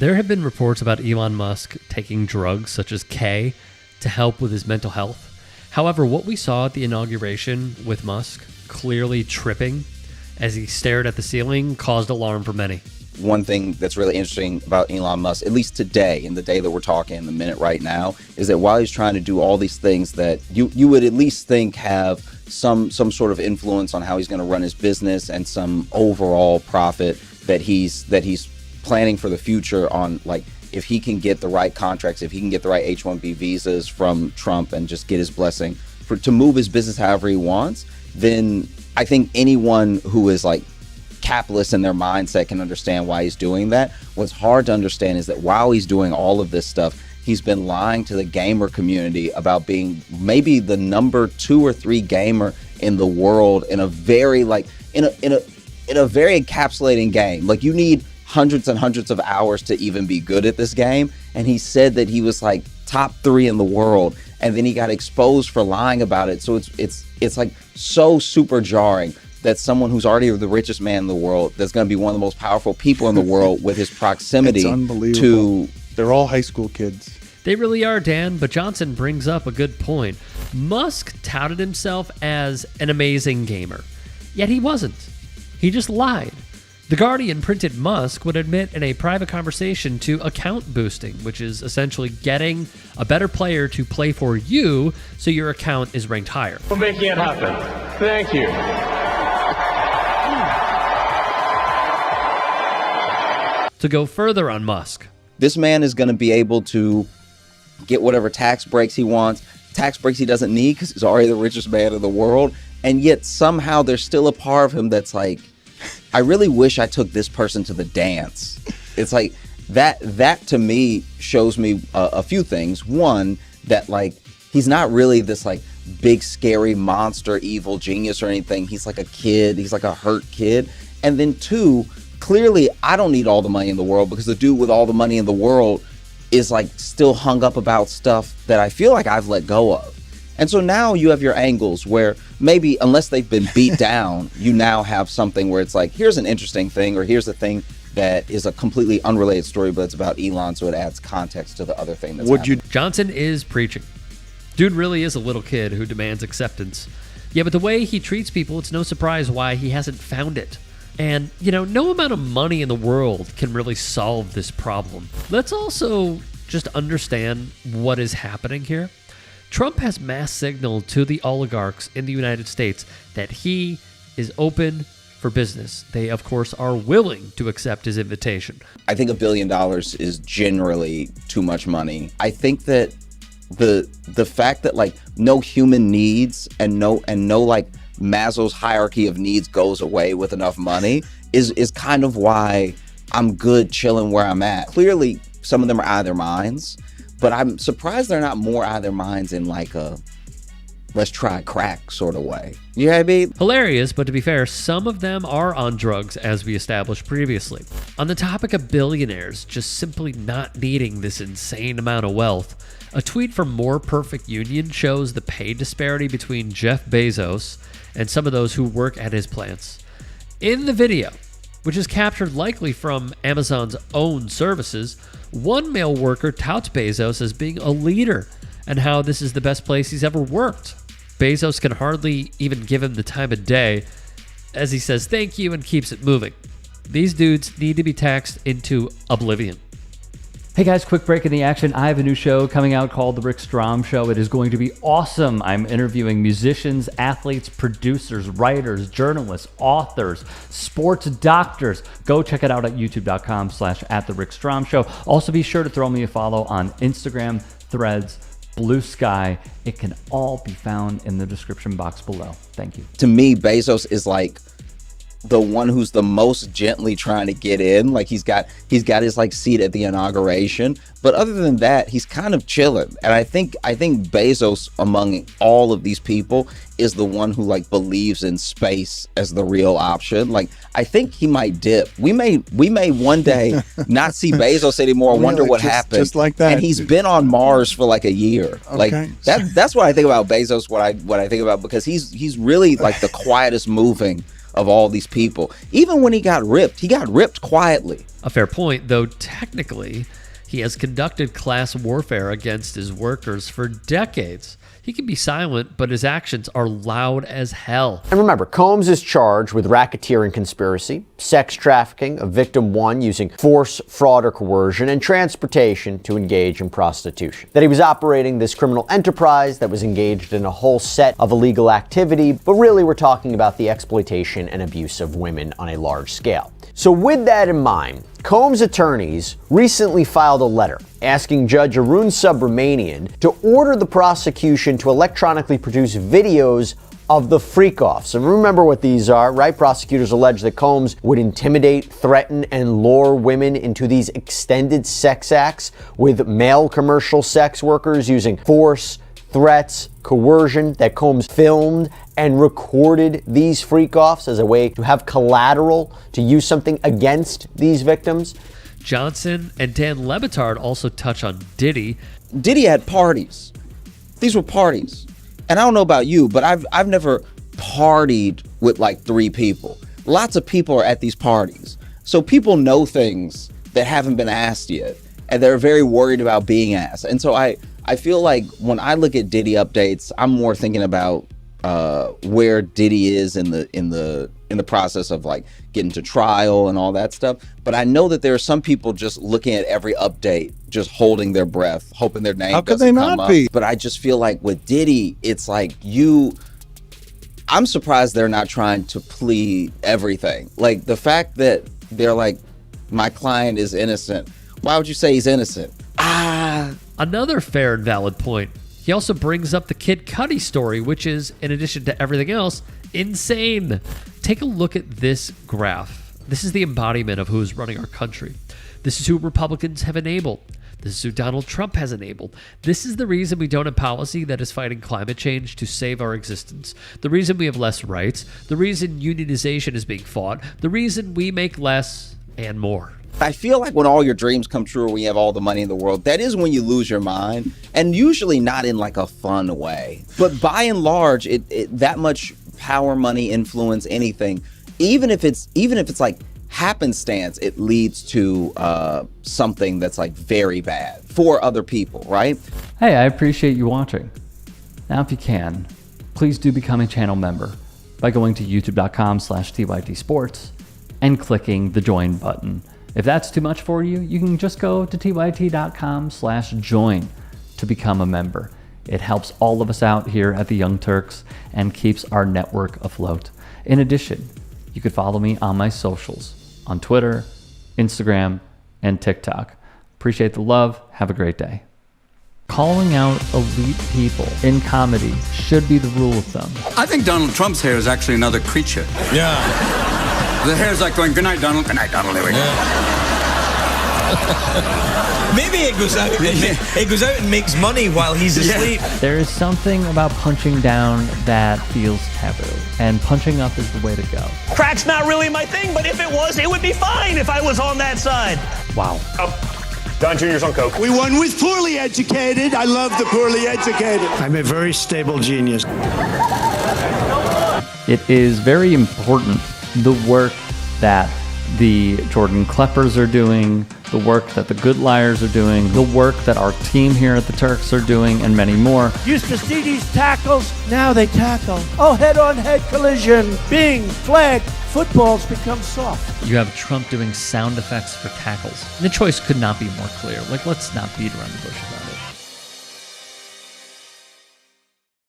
There have been reports about Elon Musk taking drugs such as K to help with his mental health. However, what we saw at the inauguration with Musk clearly tripping as he stared at the ceiling caused alarm for many. One thing that's really interesting about Elon Musk, at least today, in the day that we're talking, in the minute right now, is that while he's trying to do all these things that you would at least think have some sort of influence on how he's going to run his business and some overall profit that he's planning for the future on, like, if he can get the right contracts, if he can get the right H-1B visas from Trump and just get his blessing to move his business however he wants, then I think anyone who is like capitalist in their mindset can understand why he's doing that. What's hard to understand is that while he's doing all of this stuff, he's been lying to the gamer community about being maybe the number 2 or 3 gamer in the world in a very like in a very encapsulating game. Like, you need hundreds and hundreds of hours to even be good at this game, and he said that he was like top 3 in the world, and then he got exposed for lying about it. So it's like so super jarring that someone who's already the richest man in the world, that's going to be one of the most powerful people in the world with his proximity to... They're all high school kids. They really are, Dan, but Johnson brings up a good point. Musk touted himself as an amazing gamer, yet he wasn't. He just lied. The Guardian printed Musk would admit in a private conversation to account boosting, which is essentially getting a better player to play for you so your account is ranked higher. We're making it happen. Thank you. To go further on Musk, this man is going to be able to get whatever tax breaks he wants, tax breaks he doesn't need because he's already the richest man in the world. And yet somehow there's still a part of him that's like, I really wish I took this person to the dance. It's like that to me shows me a few things. One, that like he's not really this like big scary monster evil genius or anything. He's like a kid. He's like a hurt kid. And then 2, clearly I don't need all the money in the world, because the dude with all the money in the world is like still hung up about stuff that I feel like I've let go of. And so now you have your angles where maybe, unless they've been beat down, you now have something where it's like, here's an interesting thing, or here's a thing that is a completely unrelated story, but it's about Elon, so it adds context to the other thing that's happening. Johnson is preaching. Dude really is a little kid who demands acceptance. Yeah, but the way he treats people, it's no surprise why he hasn't found it. And, no amount of money in the world can really solve this problem. Let's also just understand what is happening here. Trump has mass signaled to the oligarchs in the United States that he is open for business. They, of course, are willing to accept his invitation. I think $1 billion is generally too much money. I think that the fact that like no human needs and no like Maslow's hierarchy of needs goes away with enough money is kind of why I'm good chilling where I'm at. Clearly, some of them are out of their minds, but I'm surprised they're not more out of their minds in like a let's try crack sort of way. You know what I mean? Hilarious, but to be fair, some of them are on drugs, as we established previously. On the topic of billionaires just simply not needing this insane amount of wealth, a tweet from More Perfect Union shows the pay disparity between Jeff Bezos and some of those who work at his plants. In the video, which is captured likely from Amazon's own services, one male worker touts Bezos as being a leader and how this is the best place he's ever worked. Bezos can hardly even give him the time of day, as he says thank you and keeps it moving. These dudes need to be taxed into oblivion. Hey guys, quick break in the action. I have a new show coming out called The Rick Strom Show. It is going to be awesome. I'm interviewing musicians, athletes, producers, writers, journalists, authors, sports doctors. Go check it out at youtube.com/@TheRickStrom Show. Also be sure to throw me a follow on Instagram, Threads, Blue Sky. It can all be found in the description box below. Thank you. To me, Bezos is like the one who's the most gently trying to get in. Like he's got his like seat at the inauguration, but other than that, he's kind of chilling. And I think Bezos, among all of these people, is the one who like believes in space as the real option. Like I think he might dip. We may one day not see Bezos anymore. Wonder what happened. Just like that. And he's been on Mars for like a year. Okay. Like that's what I think about Bezos. What I think about, because he's really like the quietest moving of all these people. Even when he got ripped quietly. A fair point, though technically, he has conducted class warfare against his workers for decades. He can be silent, but his actions are loud as hell. And remember, Combs is charged with racketeering conspiracy, sex trafficking of victim one using force, fraud, or coercion, and transportation to engage in prostitution. That he was operating this criminal enterprise that was engaged in a whole set of illegal activity, but really we're talking about the exploitation and abuse of women on a large scale. So with that in mind, Combs' attorneys recently filed a letter asking Judge Arun Subramanian to order the prosecution to electronically produce videos of the freak-offs. And remember what these are, right? Prosecutors allege that Combs would intimidate, threaten, and lure women into these extended sex acts with male commercial sex workers using force, threats, coercion, that Combs filmed and recorded these freak-offs as a way to have collateral to use something against these victims. Johnson and Dan Le Batard also touch on Diddy. Diddy had parties. These were parties. And I don't know about you, but I've never partied with like 3 people. Lots of people are at these parties. So people know things that haven't been asked yet, and they're very worried about being asked. And so I feel like when I look at Diddy updates, I'm more thinking about where Diddy is in the process of like getting to trial and all that stuff. But I know that there are some people just looking at every update, just holding their breath, hoping their name doesn't come up. But I just feel like with Diddy, it's like I'm surprised they're not trying to plead everything. Like the fact that they're like, my client is innocent. Why would you say he's innocent? Another fair and valid point. He also brings up the Kid Cudi story, which is, in addition to everything else, insane. Take a look at this graph. This is the embodiment of who is running our country. This is who Republicans have enabled. This is who Donald Trump has enabled. This is the reason we don't have policy that is fighting climate change to save our existence. The reason we have less rights. The reason unionization is being fought. The reason we make less and more. I feel like when all your dreams come true, when you have all the money in the world, that is when you lose your mind, and usually not in like a fun way. But by and large, it that much power, money, influence, anything, even if it's like happenstance, it leads to something that's like very bad for other people, right? Hey, I appreciate you watching. Now, if you can, please do become a channel member by going to youtube.com/TYTsports and clicking the join button. If that's too much for you, you can just go to tyt.com/join to become a member. It helps all of us out here at the Young Turks and keeps our network afloat. In addition, you could follow me on my socials on Twitter, Instagram, and TikTok. Appreciate the love. Have a great day. Calling out elite people in comedy should be the rule of thumb. I think Donald Trump's hair is actually another creature. Yeah. The hair's like going, good night, Donald. Good night, Donald. There we go. Maybe it goes out. It goes out and makes money while he's asleep. There is something about punching down that feels taboo, and punching up is the way to go. Crack's not really my thing, but if it was, it would be fine if I was on that side. Wow. Don Jr.'s on coke. We won with poorly educated. I love the poorly educated. I'm a very stable genius. It is very important, the work that the Jordan Kleppers are doing, the work that the Good Liars are doing, the work that our team here at the Turks are doing, and many more. Used to see these tackles, now they tackle. Oh, head-on-head collision. Bing, flag, footballs become soft. You have Trump doing sound effects for tackles. And the choice could not be more clear. Like, let's not beat around the bush about it.